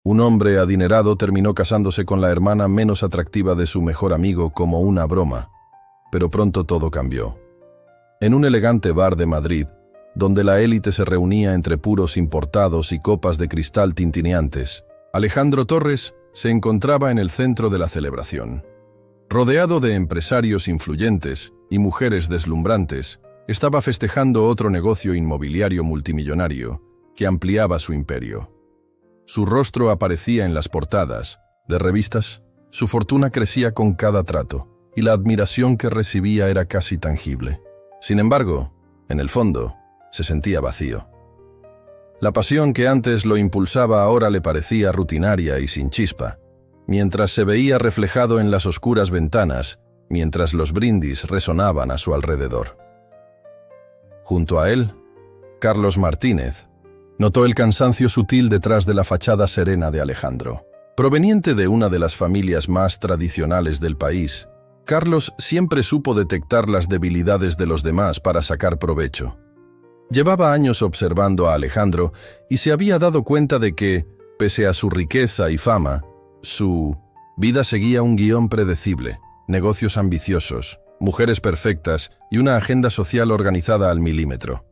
Un hombre adinerado terminó casándose con la hermana menos atractiva de su mejor amigo como una broma, pero pronto todo cambió. En un elegante bar de Madrid, donde la élite se reunía entre puros importados y copas de cristal tintineantes, Alejandro Torres se encontraba en el centro de la celebración. Rodeado de empresarios influyentes y mujeres deslumbrantes, estaba festejando otro negocio inmobiliario multimillonario que ampliaba su imperio. Su rostro aparecía en las portadas de revistas, su fortuna crecía con cada trato y la admiración que recibía era casi tangible. Sin embargo, en el fondo, se sentía vacío. La pasión que antes lo impulsaba ahora le parecía rutinaria y sin chispa, mientras se veía reflejado en las oscuras ventanas, mientras los brindis resonaban a su alrededor. Junto a él, Carlos Martínez notó el cansancio sutil detrás de la fachada serena de Alejandro. Proveniente de una de las familias más tradicionales del país, Carlos siempre supo detectar las debilidades de los demás para sacar provecho. Llevaba años observando a Alejandro y se había dado cuenta de que, pese a su riqueza y fama, su vida seguía un guión predecible, negocios ambiciosos, mujeres perfectas y una agenda social organizada al milímetro.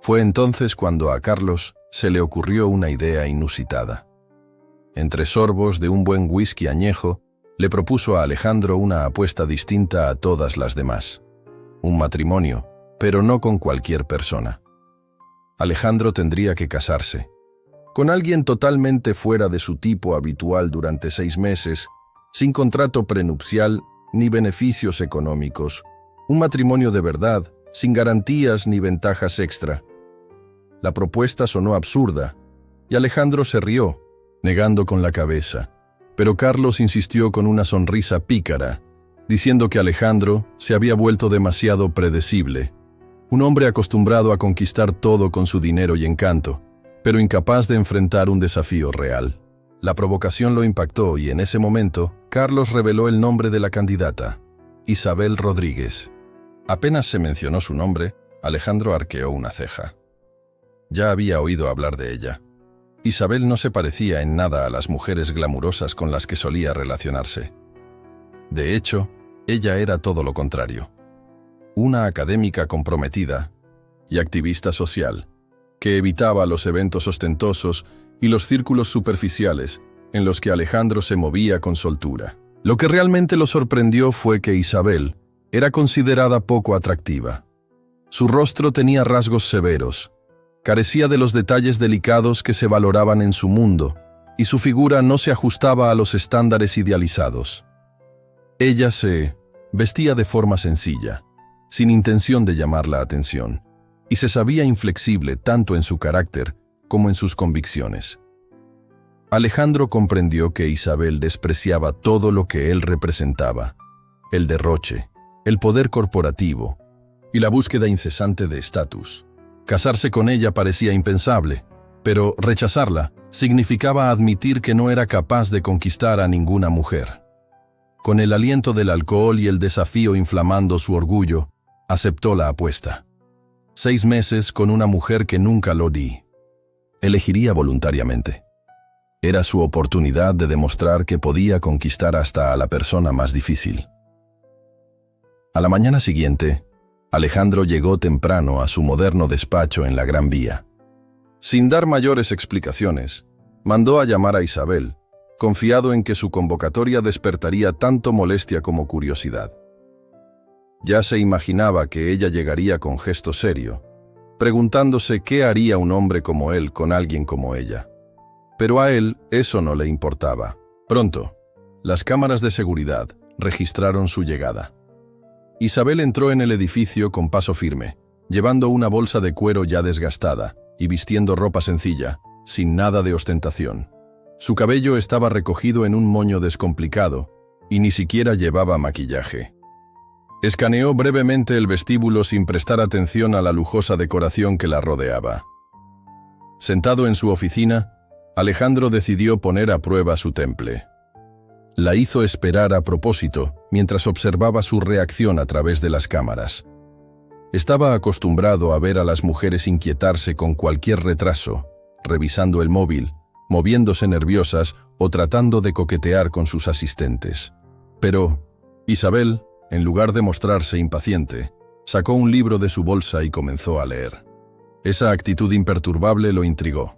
Fue entonces cuando a Carlos se le ocurrió una idea inusitada. Entre sorbos de un buen whisky añejo, le propuso a Alejandro una apuesta distinta a todas las demás. Un matrimonio, pero no con cualquier persona. Alejandro tendría que casarse con alguien totalmente fuera de su tipo habitual durante 6 meses, sin contrato prenupcial ni beneficios económicos. Un matrimonio de verdad, sin garantías ni ventajas extra. La propuesta sonó absurda, y Alejandro se rió, negando con la cabeza. Pero Carlos insistió con una sonrisa pícara, diciendo que Alejandro se había vuelto demasiado predecible. Un hombre acostumbrado a conquistar todo con su dinero y encanto, pero incapaz de enfrentar un desafío real. La provocación lo impactó y en ese momento, Carlos reveló el nombre de la candidata, Isabel Rodríguez. Apenas se mencionó su nombre, Alejandro arqueó una ceja. Ya había oído hablar de ella. Isabel no se parecía en nada a las mujeres glamurosas con las que solía relacionarse. De hecho, ella era todo lo contrario. Una académica comprometida y activista social, que evitaba los eventos ostentosos y los círculos superficiales en los que Alejandro se movía con soltura. Lo que realmente lo sorprendió fue que Isabel era considerada poco atractiva. Su rostro tenía rasgos severos, carecía de los detalles delicados que se valoraban en su mundo, y su figura no se ajustaba a los estándares idealizados. Ella se vestía de forma sencilla, sin intención de llamar la atención, y se sabía inflexible tanto en su carácter como en sus convicciones. Alejandro comprendió que Isabel despreciaba todo lo que él representaba: el derroche, el poder corporativo y la búsqueda incesante de estatus. Casarse con ella parecía impensable, pero rechazarla significaba admitir que no era capaz de conquistar a ninguna mujer. Con el aliento del alcohol y el desafío inflamando su orgullo, aceptó la apuesta. 6 meses con una mujer que nunca lo di. Elegiría voluntariamente. Era su oportunidad de demostrar que podía conquistar hasta a la persona más difícil. A la mañana siguiente, Alejandro llegó temprano a su moderno despacho en la Gran Vía. Sin dar mayores explicaciones, mandó a llamar a Isabel, confiado en que su convocatoria despertaría tanto molestia como curiosidad. Ya se imaginaba que ella llegaría con gesto serio, preguntándose qué haría un hombre como él con alguien como ella. Pero a él eso no le importaba. Pronto, las cámaras de seguridad registraron su llegada. Isabel entró en el edificio con paso firme, llevando una bolsa de cuero ya desgastada y vistiendo ropa sencilla, sin nada de ostentación. Su cabello estaba recogido en un moño descomplicado y ni siquiera llevaba maquillaje. Escaneó brevemente el vestíbulo sin prestar atención a la lujosa decoración que la rodeaba. Sentado en su oficina, Alejandro decidió poner a prueba su temple. La hizo esperar a propósito mientras observaba su reacción a través de las cámaras. Estaba acostumbrado a ver a las mujeres inquietarse con cualquier retraso, revisando el móvil moviéndose nerviosas o tratando de coquetear con sus asistentes. Pero Isabel, en lugar de mostrarse impaciente, sacó un libro de su bolsa y comenzó a leer. Esa actitud imperturbable lo intrigó.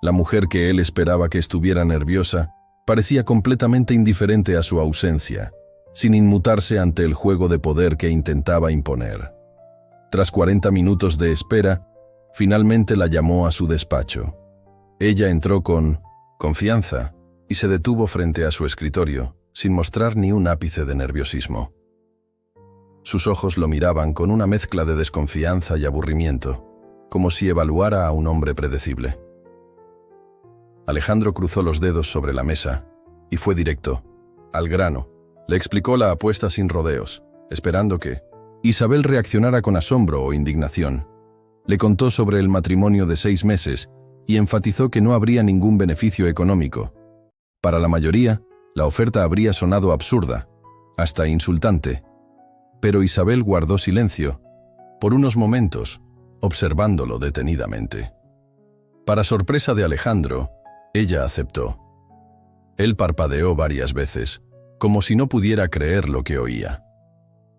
La mujer que él esperaba que estuviera nerviosa parecía completamente indiferente a su ausencia, sin inmutarse ante el juego de poder que intentaba imponer. Tras 40 minutos de espera, finalmente la llamó a su despacho. Ella entró con confianza y se detuvo frente a su escritorio, sin mostrar ni un ápice de nerviosismo. Sus ojos lo miraban con una mezcla de desconfianza y aburrimiento, como si evaluara a un hombre predecible. Alejandro cruzó los dedos sobre la mesa y fue directo, al grano. Le explicó la apuesta sin rodeos, esperando que Isabel reaccionara con asombro o indignación. Le contó sobre el matrimonio de 6 meses y enfatizó que no habría ningún beneficio económico. Para la mayoría, la oferta habría sonado absurda, hasta insultante. Pero Isabel guardó silencio, por unos momentos, observándolo detenidamente. Para sorpresa de Alejandro, ella aceptó. Él parpadeó varias veces, como si no pudiera creer lo que oía.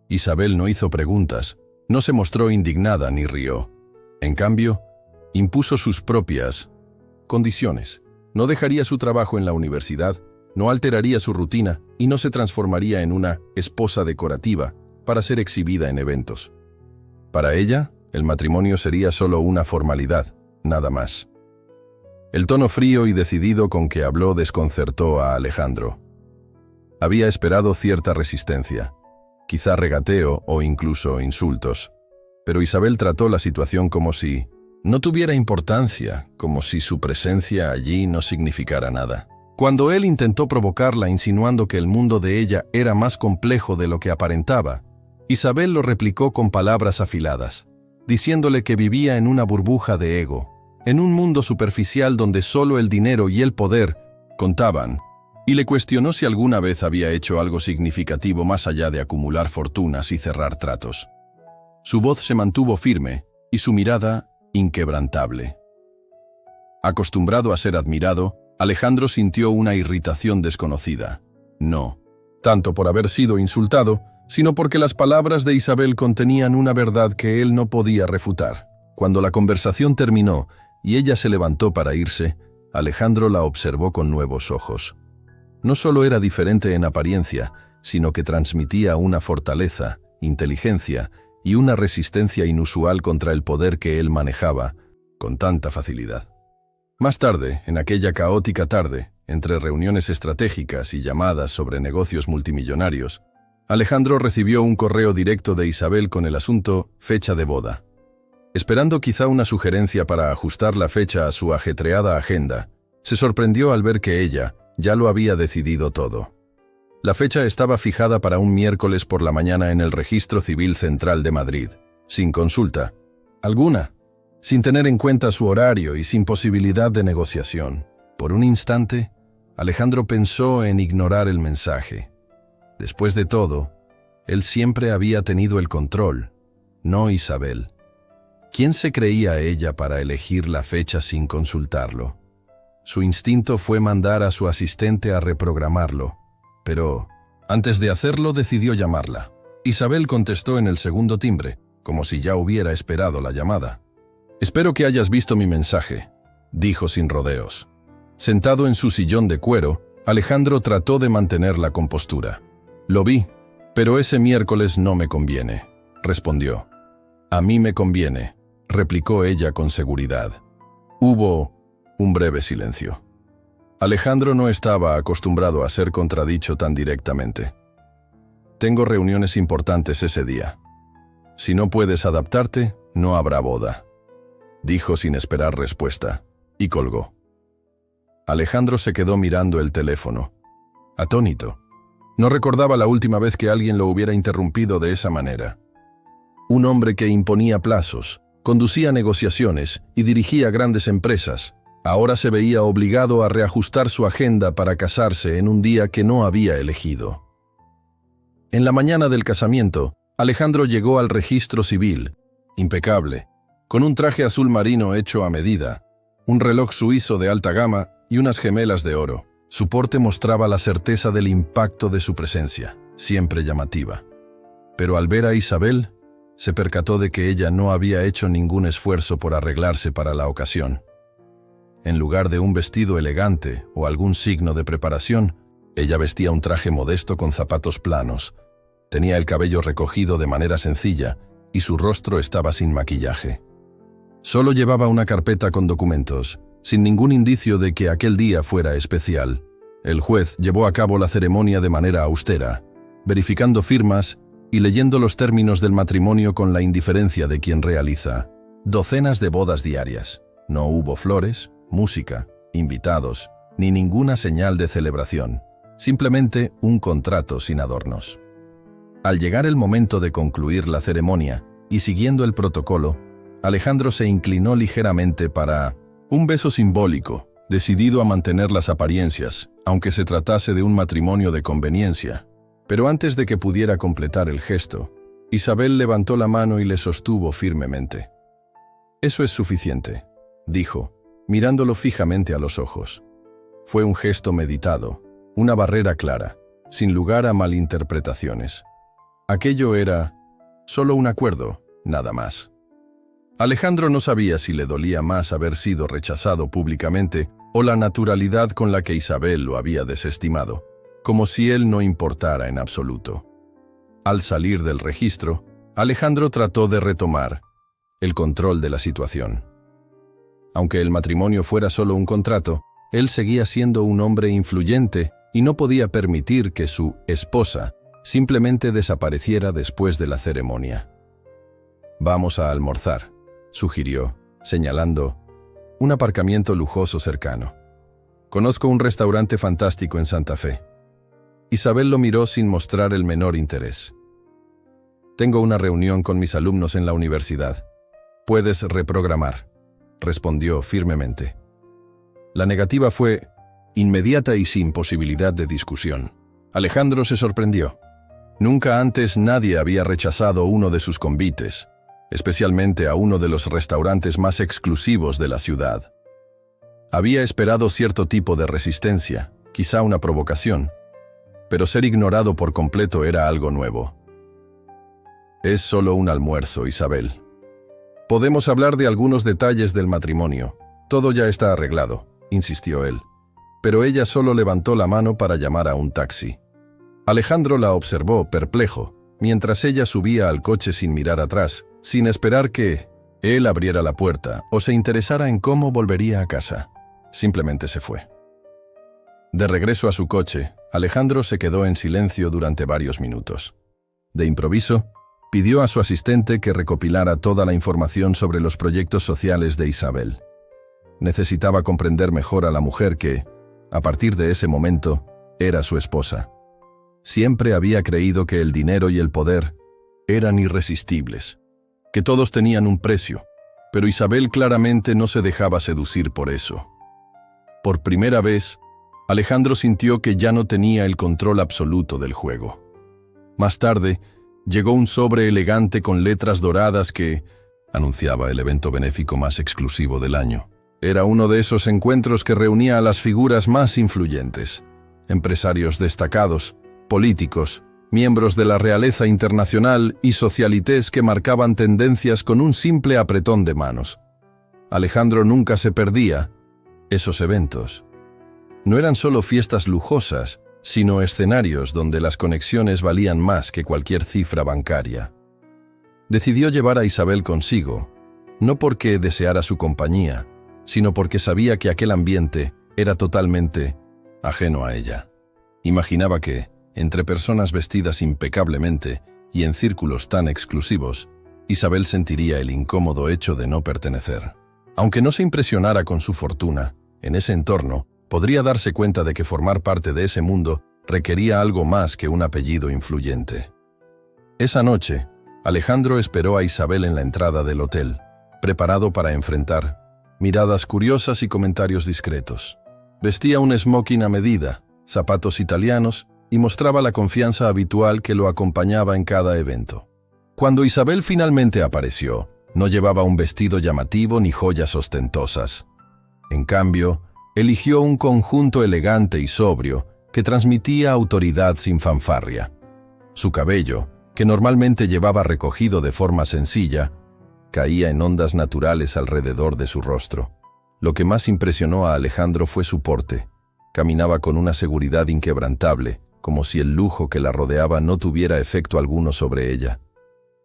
Isabel no hizo preguntas, no se mostró indignada ni rió. En cambio, impuso sus propias condiciones. No dejaría su trabajo en la universidad, no alteraría su rutina y no se transformaría en una esposa decorativa para ser exhibida en eventos. Para ella, el matrimonio sería solo una formalidad, nada más. El tono frío y decidido con que habló desconcertó a Alejandro. Había esperado cierta resistencia, quizá regateo o incluso insultos, pero Isabel trató la situación como si no tuviera importancia, como si su presencia allí no significara nada. Cuando él intentó provocarla insinuando que el mundo de ella era más complejo de lo que aparentaba, Isabel lo replicó con palabras afiladas, diciéndole que vivía en una burbuja de ego, en un mundo superficial donde solo el dinero y el poder contaban, y le cuestionó si alguna vez había hecho algo significativo más allá de acumular fortunas y cerrar tratos. Su voz se mantuvo firme y su mirada inquebrantable. Acostumbrado a ser admirado, Alejandro sintió una irritación desconocida. No tanto por haber sido insultado, sino porque las palabras de Isabel contenían una verdad que él no podía refutar. Cuando la conversación terminó y ella se levantó para irse, Alejandro la observó con nuevos ojos. No solo era diferente en apariencia, sino que transmitía una fortaleza, inteligencia y una resistencia inusual contra el poder que él manejaba con tanta facilidad. Más tarde, en aquella caótica tarde, entre reuniones estratégicas y llamadas sobre negocios multimillonarios, Alejandro recibió un correo directo de Isabel con el asunto fecha de boda. Esperando quizá una sugerencia para ajustar la fecha a su ajetreada agenda, se sorprendió al ver que ella ya lo había decidido todo. La fecha estaba fijada para un miércoles por la mañana en el Registro Civil Central de Madrid, sin consulta alguna, sin tener en cuenta su horario y sin posibilidad de negociación. Por un instante, Alejandro pensó en ignorar el mensaje. Después de todo, él siempre había tenido el control, no Isabel. ¿Quién se creía ella para elegir la fecha sin consultarlo? Su instinto fue mandar a su asistente a reprogramarlo, pero antes de hacerlo decidió llamarla. Isabel contestó en el segundo timbre, como si ya hubiera esperado la llamada. «Espero que hayas visto mi mensaje», dijo sin rodeos. Sentado en su sillón de cuero, Alejandro trató de mantener la compostura. «Lo vi, pero ese miércoles no me conviene», respondió. «A mí me conviene», replicó ella con seguridad. Hubo un breve silencio. Alejandro no estaba acostumbrado a ser contradicho tan directamente. «Tengo reuniones importantes ese día. Si no puedes adaptarte, no habrá boda», dijo sin esperar respuesta, y colgó. Alejandro se quedó mirando el teléfono, atónito. No recordaba la última vez que alguien lo hubiera interrumpido de esa manera. Un hombre que imponía plazos, conducía negociaciones y dirigía grandes empresas, ahora se veía obligado a reajustar su agenda para casarse en un día que no había elegido. En la mañana del casamiento, Alejandro llegó al registro civil, impecable, con un traje azul marino hecho a medida, un reloj suizo de alta gama y unas gemelas de oro. Su porte mostraba la certeza del impacto de su presencia, siempre llamativa. Pero al ver a Isabel, se percató de que ella no había hecho ningún esfuerzo por arreglarse para la ocasión. En lugar de un vestido elegante o algún signo de preparación, ella vestía un traje modesto con zapatos planos. Tenía el cabello recogido de manera sencilla y su rostro estaba sin maquillaje. Solo llevaba una carpeta con documentos, sin ningún indicio de que aquel día fuera especial. El juez llevó a cabo la ceremonia de manera austera, verificando firmas y leyendo los términos del matrimonio con la indiferencia de quien realiza. Docenas de bodas diarias. No hubo flores, música, invitados, ni ninguna señal de celebración. Simplemente un contrato sin adornos. Al llegar el momento de concluir la ceremonia, y siguiendo el protocolo, Alejandro se inclinó ligeramente para un beso simbólico, decidido a mantener las apariencias, aunque se tratase de un matrimonio de conveniencia. Pero antes de que pudiera completar el gesto, Isabel levantó la mano y le sostuvo firmemente. «Eso es suficiente», dijo, mirándolo fijamente a los ojos. Fue un gesto meditado, una barrera clara, sin lugar a malinterpretaciones. Aquello era solo un acuerdo, nada más. Alejandro no sabía si le dolía más haber sido rechazado públicamente o la naturalidad con la que Isabel lo había desestimado, como si él no importara en absoluto. Al salir del registro, Alejandro trató de retomar el control de la situación. Aunque el matrimonio fuera solo un contrato, él seguía siendo un hombre influyente y no podía permitir que su esposa simplemente desapareciera después de la ceremonia. «Vamos a almorzar», sugirió, señalando un aparcamiento lujoso cercano. «Conozco un restaurante fantástico en Santa Fe». Isabel lo miró sin mostrar el menor interés. «Tengo una reunión con mis alumnos en la universidad. Puedes reprogramar», respondió firmemente. La negativa fue inmediata y sin posibilidad de discusión. Alejandro se sorprendió. Nunca antes nadie había rechazado uno de sus convites, especialmente a uno de los restaurantes más exclusivos de la ciudad. Había esperado cierto tipo de resistencia, quizá una provocación, pero ser ignorado por completo era algo nuevo. «Es solo un almuerzo, Isabel. Podemos hablar de algunos detalles del matrimonio. Todo ya está arreglado», insistió él. Pero ella solo levantó la mano para llamar a un taxi. Alejandro la observó, perplejo, mientras ella subía al coche sin mirar atrás, sin esperar que él abriera la puerta o se interesara en cómo volvería a casa. Simplemente se fue. De regreso a su coche, Alejandro se quedó en silencio durante varios minutos. De improviso, pidió a su asistente que recopilara toda la información sobre los proyectos sociales de Isabel. Necesitaba comprender mejor a la mujer que, a partir de ese momento, era su esposa. Siempre había creído que el dinero y el poder eran irresistibles, que todos tenían un precio, pero Isabel claramente no se dejaba seducir por eso. Por primera vez, Alejandro sintió que ya no tenía el control absoluto del juego. Más tarde, llegó un sobre elegante con letras doradas que anunciaba el evento benéfico más exclusivo del año. Era uno de esos encuentros que reunía a las figuras más influyentes, empresarios destacados, políticos, miembros de la realeza internacional y socialites que marcaban tendencias con un simple apretón de manos. Alejandro nunca se perdía esos eventos. No eran solo fiestas lujosas, sino escenarios donde las conexiones valían más que cualquier cifra bancaria. Decidió llevar a Isabel consigo, no porque deseara su compañía, sino porque sabía que aquel ambiente era totalmente ajeno a ella. Imaginaba que, entre personas vestidas impecablemente y en círculos tan exclusivos, Isabel sentiría el incómodo hecho de no pertenecer. Aunque no se impresionara con su fortuna, en ese entorno, podría darse cuenta de que formar parte de ese mundo requería algo más que un apellido influyente. Esa noche, Alejandro esperó a Isabel en la entrada del hotel, preparado para enfrentar miradas curiosas y comentarios discretos. Vestía un smoking a medida, zapatos italianos y mostraba la confianza habitual que lo acompañaba en cada evento. Cuando Isabel finalmente apareció, no llevaba un vestido llamativo ni joyas ostentosas. En cambio, Eligió un conjunto elegante y sobrio que transmitía autoridad sin fanfarria. Su cabello, que normalmente llevaba recogido de forma sencilla, caía en ondas naturales alrededor de su rostro. Lo que más impresionó a Alejandro fue su porte. Caminaba con una seguridad inquebrantable, como si el lujo que la rodeaba no tuviera efecto alguno sobre ella.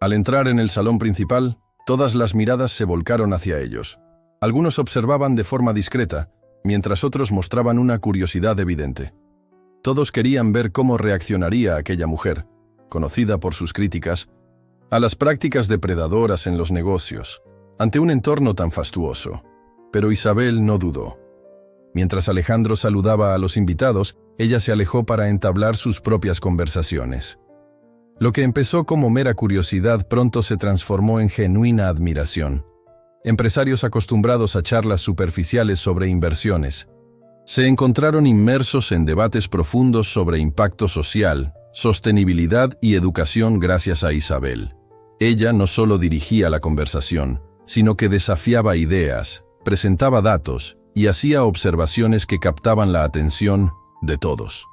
Al entrar en el salón principal, todas las miradas se volcaron hacia ellos. Algunos observaban de forma discreta, mientras otros mostraban una curiosidad evidente. Todos querían ver cómo reaccionaría aquella mujer, conocida por sus críticas, a las prácticas depredadoras en los negocios, ante un entorno tan fastuoso. Pero Isabel no dudó. Mientras Alejandro saludaba a los invitados, ella se alejó para entablar sus propias conversaciones. Lo que empezó como mera curiosidad pronto se transformó en genuina admiración. Empresarios acostumbrados a charlas superficiales sobre inversiones se encontraron inmersos en debates profundos sobre impacto social, sostenibilidad y educación gracias a Isabel. Ella no solo dirigía la conversación, sino que desafiaba ideas, presentaba datos y hacía observaciones que captaban la atención de todos.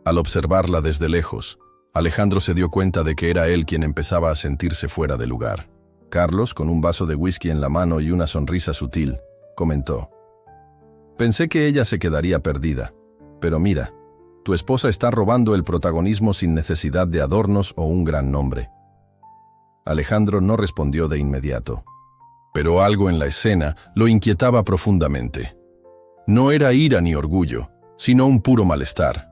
Al observarla desde lejos, Alejandro se dio cuenta de que era él quien empezaba a sentirse fuera de lugar. Carlos, con un vaso de whisky en la mano y una sonrisa sutil, comentó: «Pensé que ella se quedaría perdida, pero mira, tu esposa está robando el protagonismo sin necesidad de adornos o un gran nombre». Alejandro no respondió de inmediato, pero algo en la escena lo inquietaba profundamente. No era ira ni orgullo, sino un puro malestar.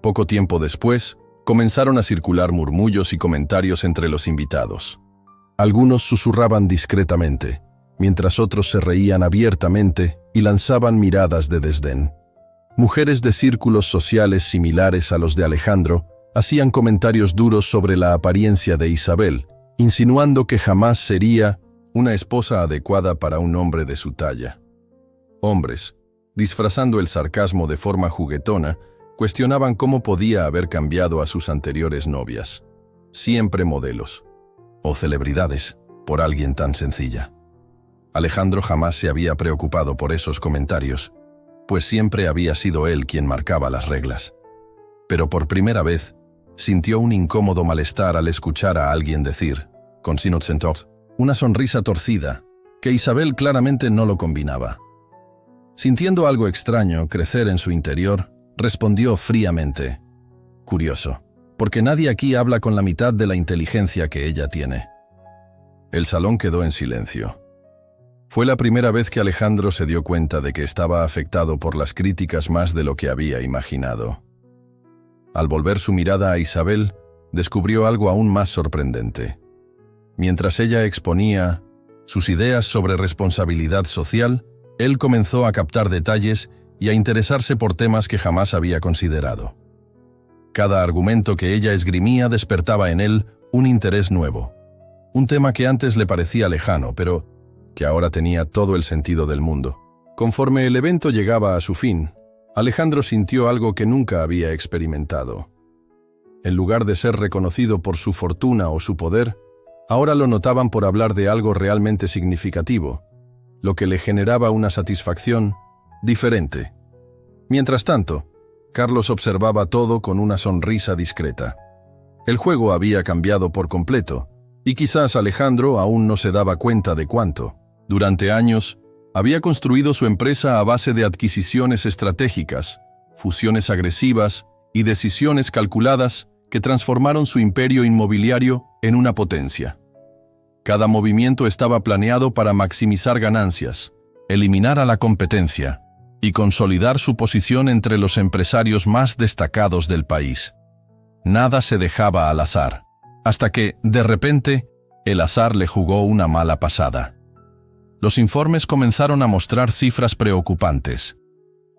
Poco tiempo después, comenzaron a circular murmullos y comentarios entre los invitados. Algunos susurraban discretamente, mientras otros se reían abiertamente y lanzaban miradas de desdén. Mujeres de círculos sociales similares a los de Alejandro hacían comentarios duros sobre la apariencia de Isabel, insinuando que jamás sería una esposa adecuada para un hombre de su talla. Hombres, disfrazando el sarcasmo de forma juguetona, cuestionaban cómo podía haber cambiado a sus anteriores novias, siempre modelos, o celebridades, por alguien tan sencilla. Alejandro jamás se había preocupado por esos comentarios, pues siempre había sido él quien marcaba las reglas. Pero por primera vez, sintió un incómodo malestar al escuchar a alguien decir, con una sonrisa torcida, que Isabel claramente no lo combinaba. Sintiendo algo extraño crecer en su interior, respondió fríamente: «Curioso, porque nadie aquí habla con la mitad de la inteligencia que ella tiene». El salón quedó en silencio. Fue la primera vez que Alejandro se dio cuenta de que estaba afectado por las críticas más de lo que había imaginado. Al volver su mirada a Isabel, descubrió algo aún más sorprendente. Mientras ella exponía sus ideas sobre responsabilidad social, él comenzó a captar detalles y a interesarse por temas que jamás había considerado. Cada argumento que ella esgrimía despertaba en él un interés nuevo, un tema que antes le parecía lejano, pero que ahora tenía todo el sentido del mundo. Conforme el evento llegaba a su fin, Alejandro sintió algo que nunca había experimentado. En lugar de ser reconocido por su fortuna o su poder, ahora lo notaban por hablar de algo realmente significativo, lo que le generaba una satisfacción diferente. Mientras tanto, Carlos observaba todo con una sonrisa discreta. El juego había cambiado por completo, y quizás Alejandro aún no se daba cuenta de cuánto. Durante años, había construido su empresa a base de adquisiciones estratégicas, fusiones agresivas y decisiones calculadas que transformaron su imperio inmobiliario en una potencia. Cada movimiento estaba planeado para maximizar ganancias, eliminar a la competencia y consolidar su posición entre los empresarios más destacados del país. Nada se dejaba al azar, hasta que, de repente, el azar le jugó una mala pasada. Los informes comenzaron a mostrar cifras preocupantes.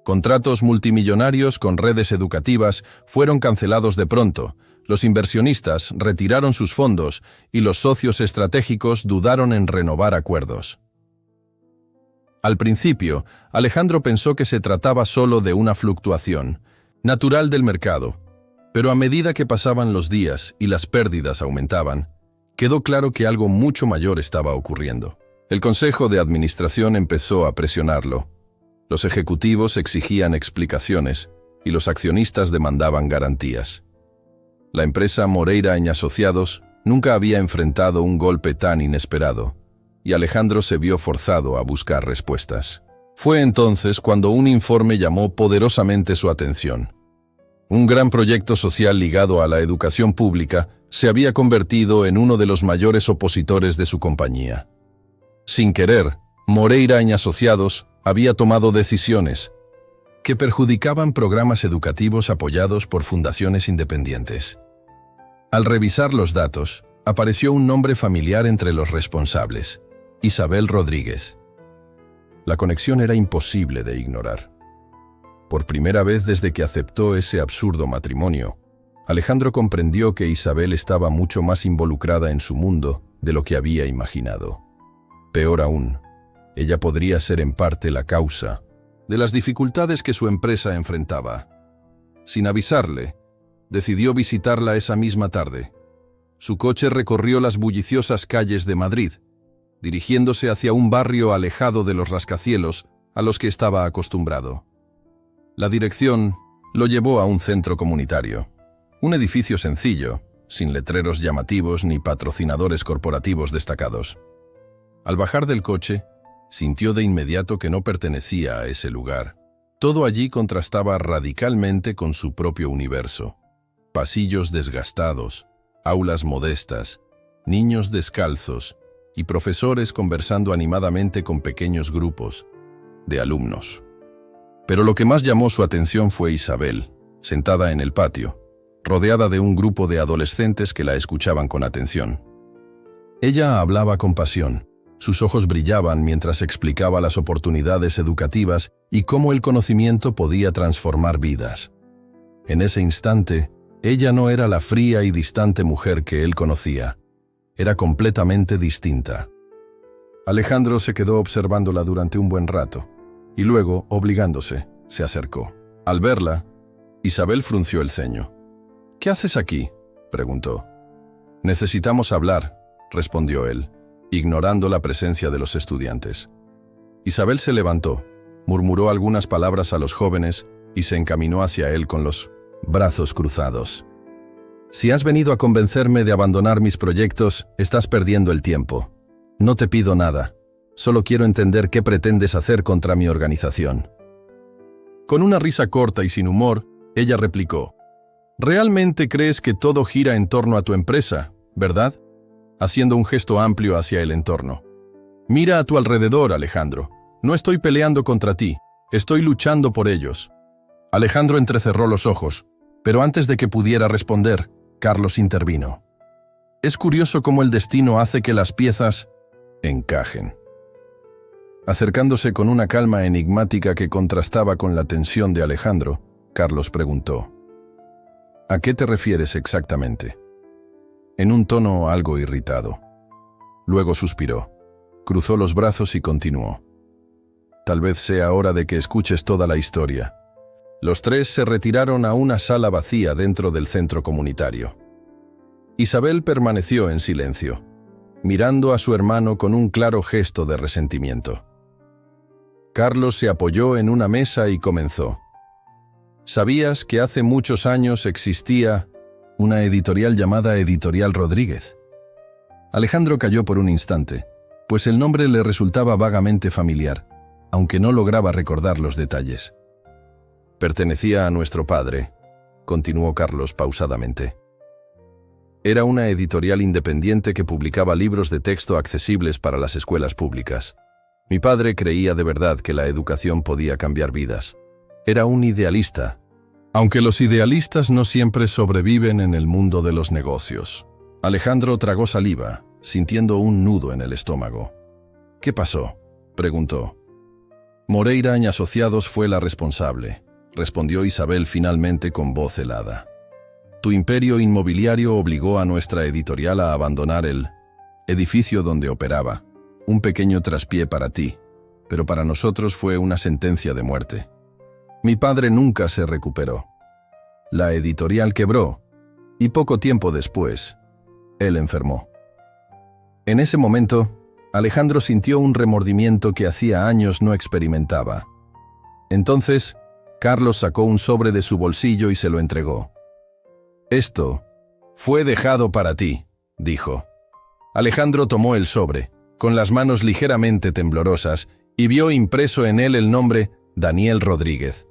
Contratos multimillonarios con redes educativas fueron cancelados de pronto, los inversionistas retiraron sus fondos y los socios estratégicos dudaron en renovar acuerdos. Al principio, Alejandro pensó que se trataba solo de una fluctuación natural del mercado, pero a medida que pasaban los días y las pérdidas aumentaban, quedó claro que algo mucho mayor estaba ocurriendo. El Consejo de Administración empezó a presionarlo. Los ejecutivos exigían explicaciones y los accionistas demandaban garantías. La empresa Moreira y Asociados nunca había enfrentado un golpe tan inesperado, y Alejandro se vio forzado a buscar respuestas. Fue entonces cuando un informe llamó poderosamente su atención. Un gran proyecto social ligado a la educación pública se había convertido en uno de los mayores opositores de su compañía. Sin querer, Moreira y Asociados había tomado decisiones que perjudicaban programas educativos apoyados por fundaciones independientes. Al revisar los datos, apareció un nombre familiar entre los responsables: Isabel Rodríguez. La conexión era imposible de ignorar. Por primera vez desde que aceptó ese absurdo matrimonio, Alejandro comprendió que Isabel estaba mucho más involucrada en su mundo de lo que había imaginado. Peor aún, ella podría ser en parte la causa de las dificultades que su empresa enfrentaba. Sin avisarle, decidió visitarla esa misma tarde. Su coche recorrió las bulliciosas calles de Madrid, dirigiéndose hacia un barrio alejado de los rascacielos a los que estaba acostumbrado. La dirección lo llevó a un centro comunitario, un edificio sencillo, sin letreros llamativos ni patrocinadores corporativos destacados. Al bajar del coche, sintió de inmediato que no pertenecía a ese lugar. Todo allí contrastaba radicalmente con su propio universo. Pasillos desgastados, aulas modestas, niños descalzos y profesores conversando animadamente con pequeños grupos de alumnos. Pero lo que más llamó su atención fue Isabel, sentada en el patio, rodeada de un grupo de adolescentes que la escuchaban con atención. Ella hablaba con pasión. Sus ojos brillaban mientras explicaba las oportunidades educativas y cómo el conocimiento podía transformar vidas. En ese instante, ella no era la fría y distante mujer que él conocía. Era completamente distinta. Alejandro se quedó observándola durante un buen rato, y luego, obligándose, se acercó. Al verla, Isabel frunció el ceño. «¿Qué haces aquí?», preguntó. «Necesitamos hablar», respondió él, ignorando la presencia de los estudiantes. Isabel se levantó, murmuró algunas palabras a los jóvenes y se encaminó hacia él con los brazos cruzados. «Si has venido a convencerme de abandonar mis proyectos, estás perdiendo el tiempo. No te pido nada. Solo quiero entender qué pretendes hacer contra mi organización». Con una risa corta y sin humor, ella replicó: «¿Realmente crees que todo gira en torno a tu empresa, verdad?», haciendo un gesto amplio hacia el entorno. «Mira a tu alrededor, Alejandro. No estoy peleando contra ti, estoy luchando por ellos». Alejandro entrecerró los ojos, pero antes de que pudiera responder, Carlos intervino. «Es curioso cómo el destino hace que las piezas encajen». Acercándose con una calma enigmática que contrastaba con la tensión de Alejandro, Carlos preguntó: «¿A qué te refieres exactamente?», en un tono algo irritado. Luego suspiró, cruzó los brazos y continuó: «Tal vez sea hora de que escuches toda la historia». Los tres se retiraron a una sala vacía dentro del centro comunitario. Isabel permaneció en silencio, mirando a su hermano con un claro gesto de resentimiento. Carlos se apoyó en una mesa y comenzó: «¿Sabías que hace muchos años existía una editorial llamada Editorial Rodríguez?». Alejandro calló por un instante, pues el nombre le resultaba vagamente familiar, aunque no lograba recordar los detalles. «Pertenecía a nuestro padre», continuó Carlos pausadamente. «Era una editorial independiente que publicaba libros de texto accesibles para las escuelas públicas. Mi padre creía de verdad que la educación podía cambiar vidas. Era un idealista, aunque los idealistas no siempre sobreviven en el mundo de los negocios». Alejandro tragó saliva, sintiendo un nudo en el estómago. «¿Qué pasó?», preguntó. «Moreira y Asociados fue la responsable», respondió Isabel finalmente con voz helada. «Tu imperio inmobiliario obligó a nuestra editorial a abandonar el edificio donde operaba. Un pequeño traspié para ti, pero para nosotros fue una sentencia de muerte. Mi padre nunca se recuperó. La editorial quebró, y poco tiempo después, él enfermó». En ese momento, Alejandro sintió un remordimiento que hacía años no experimentaba. Entonces, Carlos sacó un sobre de su bolsillo y se lo entregó. «Esto fue dejado para ti», dijo. Alejandro tomó el sobre, con las manos ligeramente temblorosas, y vio impreso en él el nombre Daniel Rodríguez.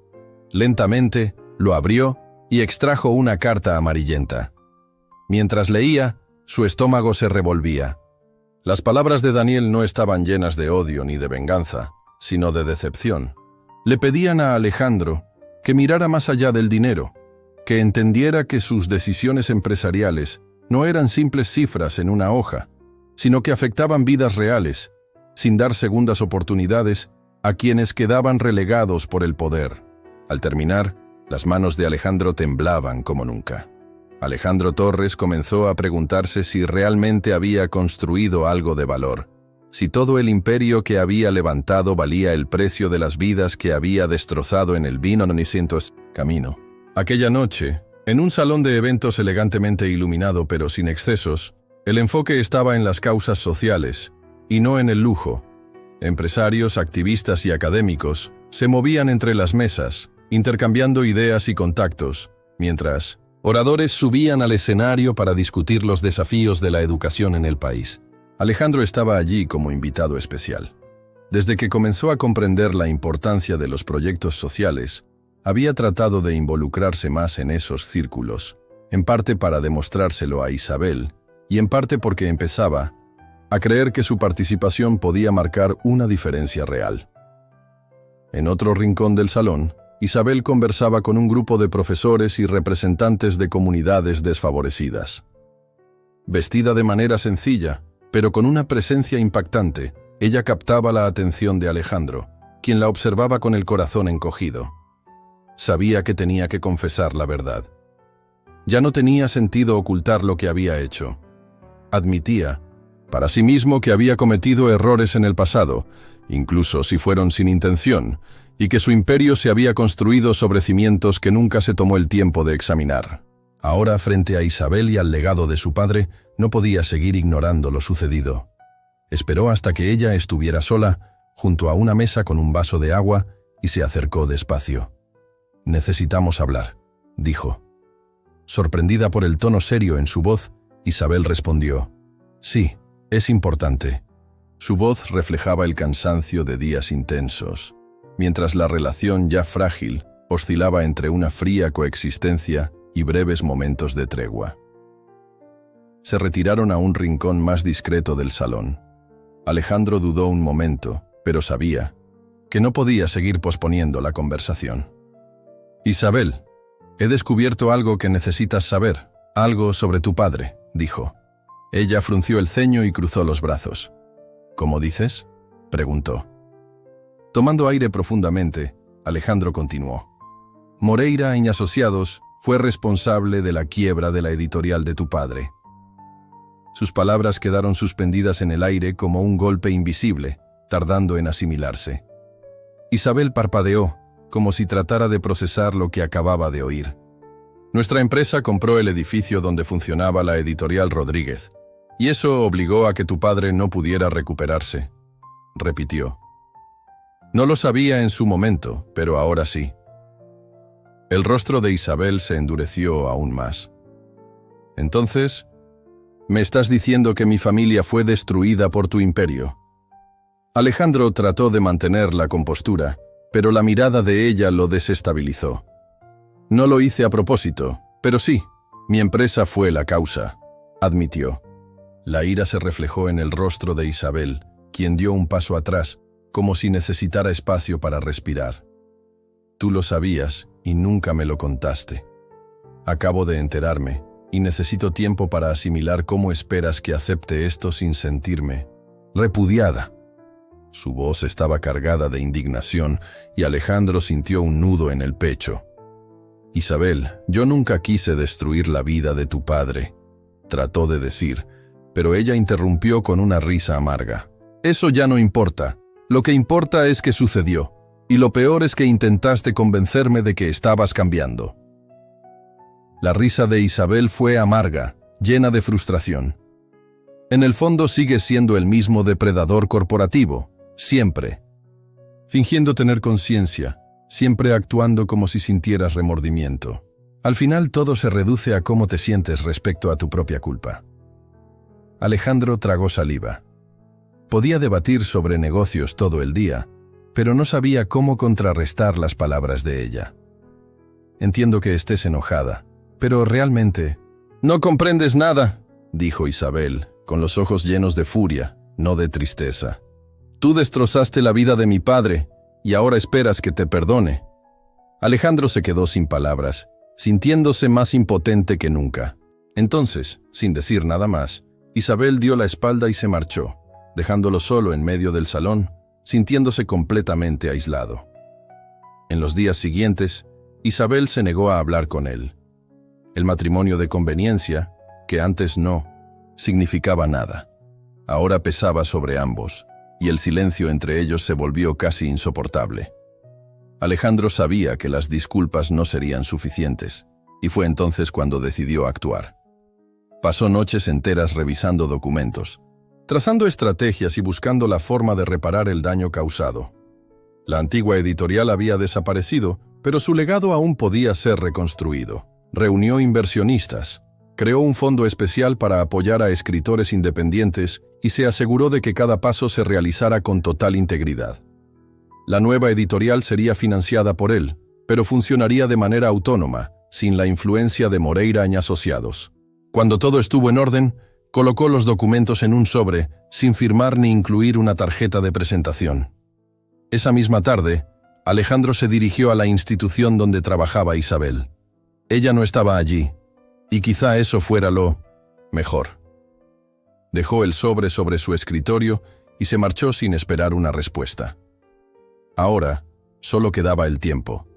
Lentamente, lo abrió y extrajo una carta amarillenta. Mientras leía, su estómago se revolvía. Las palabras de Daniel no estaban llenas de odio ni de venganza, sino de decepción. Le pedían a Alejandro que mirara más allá del dinero, que entendiera que sus decisiones empresariales no eran simples cifras en una hoja, sino que afectaban vidas reales, sin dar segundas oportunidades a quienes quedaban relegados por el poder. Al terminar, las manos de Alejandro temblaban como nunca. Alejandro Torres comenzó a preguntarse si realmente había construido algo de valor, si todo el imperio que había levantado valía el precio de las vidas que había destrozado en el vino nocicientos camino. Aquella noche, en un salón de eventos elegantemente iluminado pero sin excesos, el enfoque estaba en las causas sociales, y no en el lujo. Empresarios, activistas y académicos se movían entre las mesas, intercambiando ideas y contactos, mientras oradores subían al escenario para discutir los desafíos de la educación en el país. Alejandro estaba allí como invitado especial. Desde que comenzó a comprender la importancia de los proyectos sociales, había tratado de involucrarse más en esos círculos, en parte para demostrárselo a Isabel, y en parte porque empezaba a creer que su participación podía marcar una diferencia real. En otro rincón del salón, Isabel conversaba con un grupo de profesores y representantes de comunidades desfavorecidas. Vestida de manera sencilla, pero con una presencia impactante, ella captaba la atención de Alejandro, quien la observaba con el corazón encogido. Sabía que tenía que confesar la verdad. Ya no tenía sentido ocultar lo que había hecho. Admitía, para sí mismo, que había cometido errores en el pasado, incluso si fueron sin intención, y que su imperio se había construido sobre cimientos que nunca se tomó el tiempo de examinar. Ahora, frente a Isabel y al legado de su padre, no podía seguir ignorando lo sucedido. Esperó hasta que ella estuviera sola, junto a una mesa con un vaso de agua, y se acercó despacio. «Necesitamos hablar», dijo. Sorprendida por el tono serio en su voz, Isabel respondió: «Sí, es importante». Su voz reflejaba el cansancio de días intensos, mientras la relación ya frágil oscilaba entre una fría coexistencia y breves momentos de tregua. Se retiraron a un rincón más discreto del salón. Alejandro dudó un momento, pero sabía que no podía seguir posponiendo la conversación. «Isabel, he descubierto algo que necesitas saber, algo sobre tu padre», dijo. Ella frunció el ceño y cruzó los brazos. «¿Cómo dices?», preguntó. Tomando aire profundamente, Alejandro continuó. «Moreira y Asociados fue responsable de la quiebra de la editorial de tu padre». Sus palabras quedaron suspendidas en el aire como un golpe invisible, tardando en asimilarse. Isabel parpadeó, como si tratara de procesar lo que acababa de oír. «Nuestra empresa compró el edificio donde funcionaba la editorial Rodríguez, y eso obligó a que tu padre no pudiera recuperarse», repitió. No lo sabía en su momento, pero ahora sí. El rostro de Isabel se endureció aún más. «Entonces, ¿me estás diciendo que mi familia fue destruida por tu imperio?». Alejandro trató de mantener la compostura, pero la mirada de ella lo desestabilizó. «No lo hice a propósito, pero sí, mi empresa fue la causa», admitió. La ira se reflejó en el rostro de Isabel, quien dio un paso atrás, como si necesitara espacio para respirar. «Tú lo sabías y nunca me lo contaste. Acabo de enterarme y necesito tiempo para asimilar cómo esperas que acepte esto sin sentirme repudiada». Su voz estaba cargada de indignación y Alejandro sintió un nudo en el pecho. «Isabel, yo nunca quise destruir la vida de tu padre», trató de decir, pero ella interrumpió con una risa amarga. «Eso ya no importa. Lo que importa es que sucedió, y lo peor es que intentaste convencerme de que estabas cambiando». La risa de Isabel fue amarga, llena de frustración. «En el fondo sigues siendo el mismo depredador corporativo, siempre. Fingiendo tener conciencia, siempre actuando como si sintieras remordimiento. Al final todo se reduce a cómo te sientes respecto a tu propia culpa. Alejandro tragó saliva. Podía debatir sobre negocios todo el día, pero no sabía cómo contrarrestar las palabras de ella. Entiendo que estés enojada, pero realmente... No comprendes nada, dijo Isabel, con los ojos llenos de furia, no de tristeza. Tú destrozaste la vida de mi padre, y ahora esperas que te perdone. Alejandro se quedó sin palabras, sintiéndose más impotente que nunca. Entonces, sin decir nada más, Isabel dio la espalda y se marchó, dejándolo solo en medio del salón, sintiéndose completamente aislado. En los días siguientes, Isabel se negó a hablar con él. El matrimonio de conveniencia, que antes no, significaba nada. Ahora pesaba sobre ambos, y el silencio entre ellos se volvió casi insoportable. Alejandro sabía que las disculpas no serían suficientes, y fue entonces cuando decidió actuar. Pasó noches enteras revisando documentos, trazando estrategias y buscando la forma de reparar el daño causado. La antigua editorial había desaparecido, pero su legado aún podía ser reconstruido. Reunió inversionistas, creó un fondo especial para apoyar a escritores independientes y se aseguró de que cada paso se realizara con total integridad. La nueva editorial sería financiada por él, pero funcionaría de manera autónoma, sin la influencia de Moreira y Asociados. Cuando todo estuvo en orden, colocó los documentos en un sobre, sin firmar ni incluir una tarjeta de presentación. Esa misma tarde, Alejandro se dirigió a la institución donde trabajaba Isabel. Ella no estaba allí, y quizá eso fuera lo mejor. Dejó el sobre su escritorio y se marchó sin esperar una respuesta. Ahora, solo quedaba el tiempo.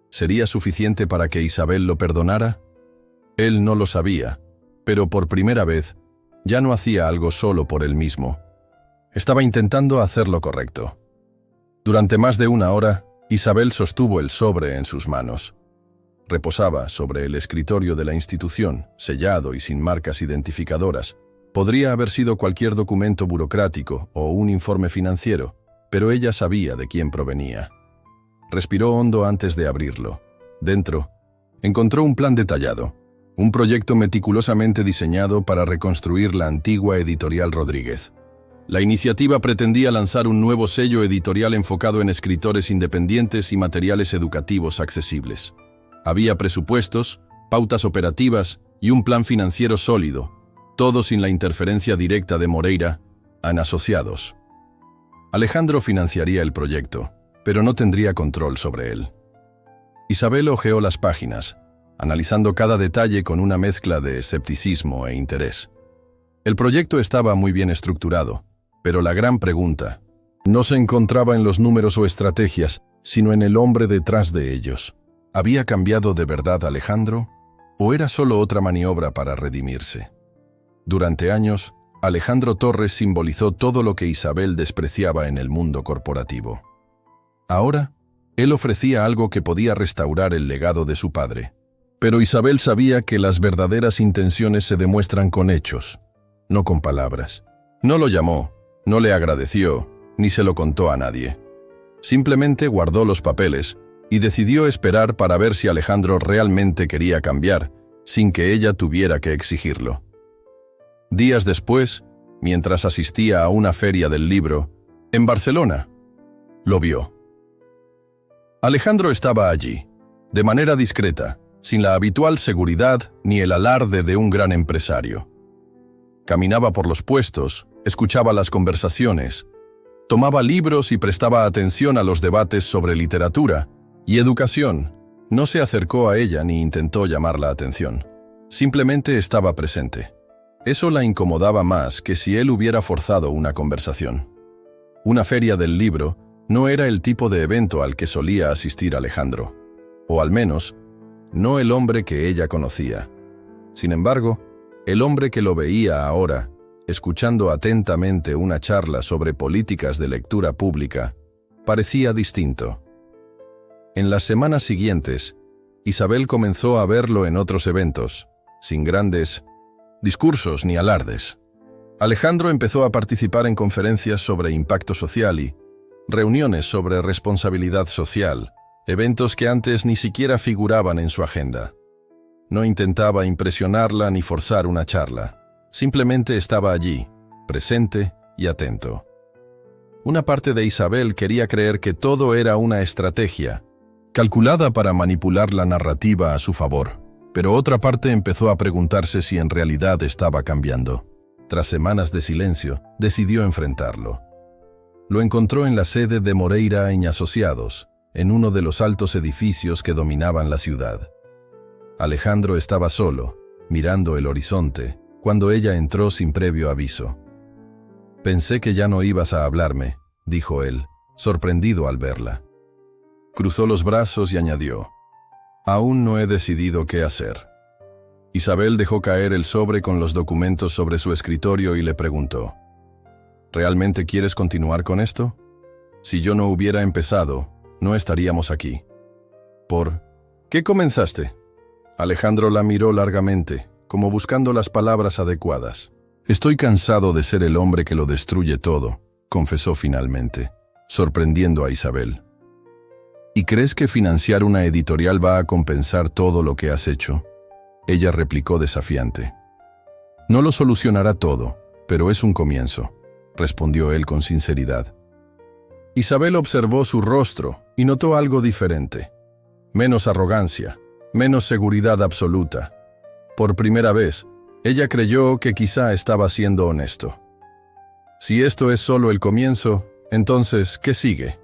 ¿Sería suficiente para que Isabel lo perdonara? Él no lo sabía, pero por primera vez, ya no hacía algo solo por él mismo. Estaba intentando hacer lo correcto. Durante más de una hora, Isabel sostuvo el sobre en sus manos. Reposaba sobre el escritorio de la institución, sellado y sin marcas identificadoras. Podría haber sido cualquier documento burocrático o un informe financiero, pero ella sabía de quién provenía. Respiró hondo antes de abrirlo. Dentro, encontró un plan detallado, un proyecto meticulosamente diseñado para reconstruir la antigua editorial Rodríguez. La iniciativa pretendía lanzar un nuevo sello editorial enfocado en escritores independientes y materiales educativos accesibles. Había presupuestos, pautas operativas y un plan financiero sólido, todo sin la interferencia directa de Moreira y Asociados. Alejandro financiaría el proyecto, pero no tendría control sobre él. Isabel hojeó las páginas, analizando cada detalle con una mezcla de escepticismo e interés. El proyecto estaba muy bien estructurado, pero la gran pregunta no se encontraba en los números o estrategias, sino en el hombre detrás de ellos. ¿Había cambiado de verdad Alejandro? ¿O era solo otra maniobra para redimirse? Durante años, Alejandro Torres simbolizó todo lo que Isabel despreciaba en el mundo corporativo. Ahora, él ofrecía algo que podía restaurar el legado de su padre. Pero Isabel sabía que las verdaderas intenciones se demuestran con hechos, no con palabras. No lo llamó, no le agradeció, ni se lo contó a nadie. Simplemente guardó los papeles y decidió esperar para ver si Alejandro realmente quería cambiar, sin que ella tuviera que exigirlo. Días después, mientras asistía a una feria del libro, en Barcelona, lo vio. Alejandro estaba allí, de manera discreta, sin la habitual seguridad ni el alarde de un gran empresario. Caminaba por los puestos, escuchaba las conversaciones, tomaba libros y prestaba atención a los debates sobre literatura y educación. No se acercó a ella ni intentó llamar la atención. Simplemente estaba presente. Eso la incomodaba más que si él hubiera forzado una conversación. Una feria del libro no era el tipo de evento al que solía asistir Alejandro, o al menos, no el hombre que ella conocía. Sin embargo, el hombre que lo veía ahora, escuchando atentamente una charla sobre políticas de lectura pública, parecía distinto. En las semanas siguientes, Isabel comenzó a verlo en otros eventos, sin grandes discursos ni alardes. Alejandro empezó a participar en conferencias sobre impacto social y reuniones sobre responsabilidad social, eventos que antes ni siquiera figuraban en su agenda. No intentaba impresionarla ni forzar una charla. Simplemente estaba allí, presente y atento. Una parte de Isabel quería creer que todo era una estrategia, calculada para manipular la narrativa a su favor, pero otra parte empezó a preguntarse si en realidad estaba cambiando. Tras semanas de silencio, decidió enfrentarlo. Lo encontró en la sede de Moreira y Asociados, en uno de los altos edificios que dominaban la ciudad. Alejandro estaba solo, mirando el horizonte, cuando ella entró sin previo aviso. «Pensé que ya no ibas a hablarme», dijo él, sorprendido al verla. Cruzó los brazos y añadió, «Aún no he decidido qué hacer». Isabel dejó caer el sobre con los documentos sobre su escritorio y le preguntó, «¿Realmente quieres continuar con esto? Si yo no hubiera empezado, no estaríamos aquí». «¿Por qué comenzaste?» Alejandro la miró largamente, como buscando las palabras adecuadas. «Estoy cansado de ser el hombre que lo destruye todo», confesó finalmente, sorprendiendo a Isabel. «¿Y crees que financiar una editorial va a compensar todo lo que has hecho?», ella replicó desafiante. «No lo solucionará todo, pero es un comienzo», respondió él con sinceridad. Isabel observó su rostro y notó algo diferente. Menos arrogancia, menos seguridad absoluta. Por primera vez, ella creyó que quizá estaba siendo honesto. «Si esto es solo el comienzo, entonces, ¿qué sigue?»,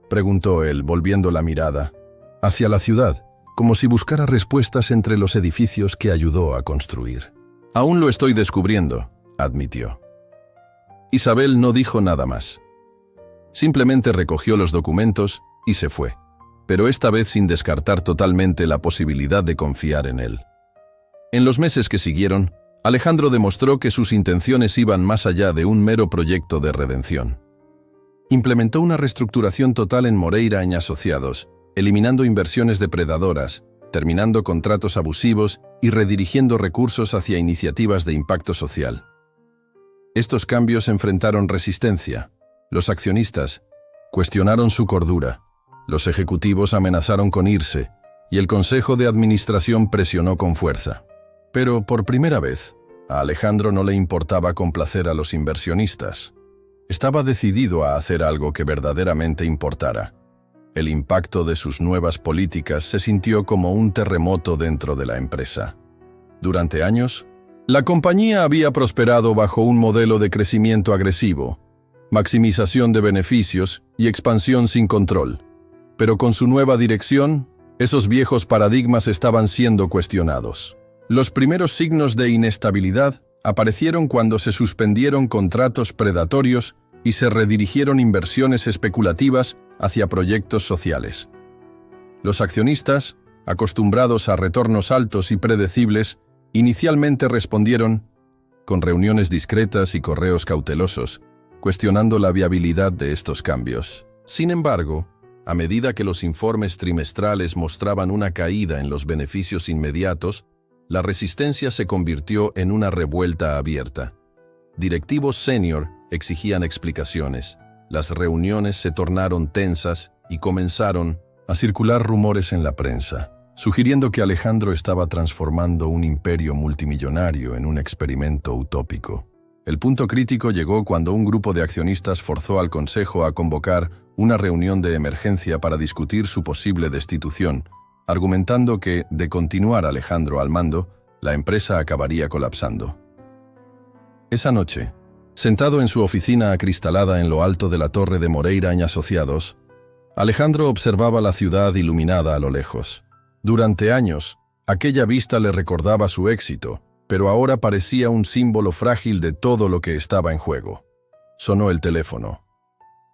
preguntó él, volviendo la mirada hacia la ciudad, como si buscara respuestas entre los edificios que ayudó a construir. «Aún lo estoy descubriendo», admitió. Isabel no dijo nada más. Simplemente recogió los documentos y se fue, pero esta vez sin descartar totalmente la posibilidad de confiar en él. En los meses que siguieron, Alejandro demostró que sus intenciones iban más allá de un mero proyecto de redención. Implementó una reestructuración total en Moreira y Asociados, eliminando inversiones depredadoras, terminando contratos abusivos y redirigiendo recursos hacia iniciativas de impacto social. Estos cambios enfrentaron resistencia. Los accionistas cuestionaron su cordura, los ejecutivos amenazaron con irse y el Consejo de Administración presionó con fuerza. Pero por primera vez, a Alejandro no le importaba complacer a los inversionistas. Estaba decidido a hacer algo que verdaderamente importara. El impacto de sus nuevas políticas se sintió como un terremoto dentro de la empresa. Durante años, la compañía había prosperado bajo un modelo de crecimiento agresivo, maximización de beneficios y expansión sin control. Pero con su nueva dirección, esos viejos paradigmas estaban siendo cuestionados. Los primeros signos de inestabilidad aparecieron cuando se suspendieron contratos predatorios y se redirigieron inversiones especulativas hacia proyectos sociales. Los accionistas, acostumbrados a retornos altos y predecibles, inicialmente respondieron con reuniones discretas y correos cautelosos, cuestionando la viabilidad de estos cambios. Sin embargo, a medida que los informes trimestrales mostraban una caída en los beneficios inmediatos, la resistencia se convirtió en una revuelta abierta. Directivos senior exigían explicaciones, las reuniones se tornaron tensas y comenzaron a circular rumores en la prensa, sugiriendo que Alejandro estaba transformando un imperio multimillonario en un experimento utópico. El punto crítico llegó cuando un grupo de accionistas forzó al Consejo a convocar una reunión de emergencia para discutir su posible destitución, argumentando que, de continuar Alejandro al mando, la empresa acabaría colapsando. Esa noche, sentado en su oficina acristalada en lo alto de la torre de Moreira y Asociados, Alejandro observaba la ciudad iluminada a lo lejos. Durante años, aquella vista le recordaba su éxito, pero ahora parecía un símbolo frágil de todo lo que estaba en juego. Sonó el teléfono.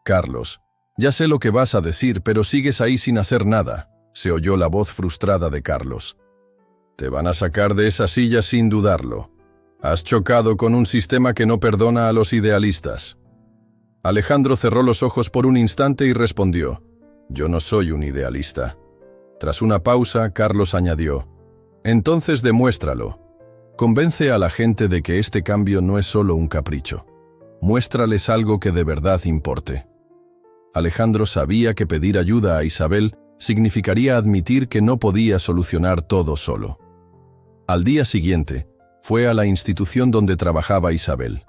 «Carlos, ya sé lo que vas a decir, pero sigues ahí sin hacer nada», se oyó la voz frustrada de Carlos. «Te van a sacar de esa silla sin dudarlo. Has chocado con un sistema que no perdona a los idealistas». Alejandro cerró los ojos por un instante y respondió, «Yo no soy un idealista». Tras una pausa, Carlos añadió, «Entonces demuéstralo. Convence a la gente de que este cambio no es solo un capricho. Muéstrales algo que de verdad importe». Alejandro sabía que pedir ayuda a Isabel significaría admitir que no podía solucionar todo solo. Al día siguiente, fue a la institución donde trabajaba Isabel.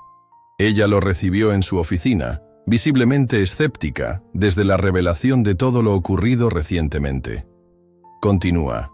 Ella lo recibió en su oficina, visiblemente escéptica desde la revelación de todo lo ocurrido recientemente. Continúa.